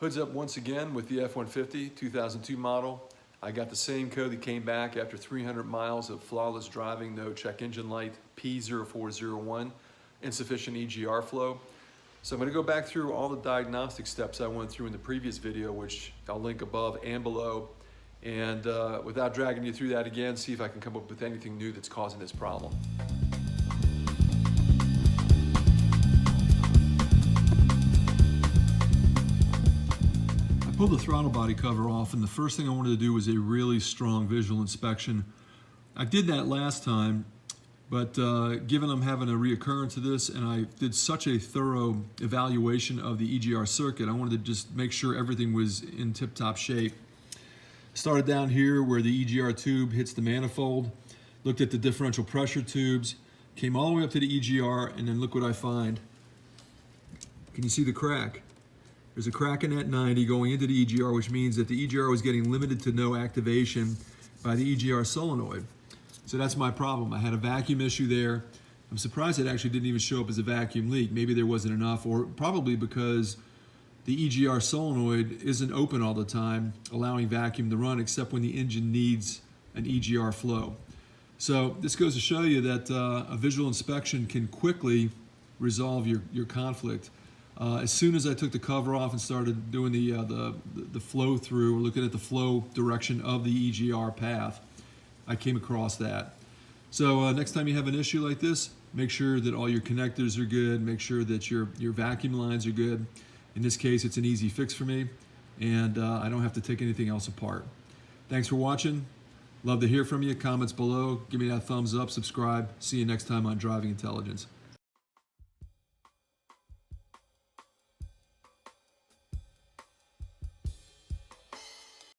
Hood's up once again with the F-150 2002 model. I got the same code that came back after 300 miles of flawless driving, no check engine light, P0401, insufficient EGR flow. So I'm going to go back through all the diagnostic steps I went through in the previous video, which I'll link above and below. And without dragging you through that again, see if I can come up with anything new that's causing this problem. I pulled the throttle body cover off, and the first thing I wanted to do was a really strong visual inspection. I did that last time, but given I'm having a reoccurrence of this and I did such a thorough evaluation of the EGR circuit, I wanted to just make sure everything was in tip-top shape. Started down here where the EGR tube hits the manifold, looked at the differential pressure tubes, came all the way up to the EGR, and then look what I find. Can you see the crack? There's a crack in that 90 going into the EGR, which means that the EGR was getting limited to no activation by the EGR solenoid. So that's my problem. I had a vacuum issue there. I'm surprised it actually didn't even show up as a vacuum leak. Maybe there wasn't enough, or probably because the EGR solenoid isn't open all the time, allowing vacuum to run except when the engine needs an EGR flow. So this goes to show you that a visual inspection can quickly resolve your conflict. As soon as I took the cover off and started doing the flow through, looking at the flow direction of the EGR path, I came across that. So next time you have an issue like this, make sure that all your connectors are good, make sure that your vacuum lines are good. In this case, it's an easy fix for me, and I don't have to take anything else apart. Thanks for watching. Love to hear from you. Comments below. Give me that thumbs up, subscribe. See you next time on Driving Intelligence.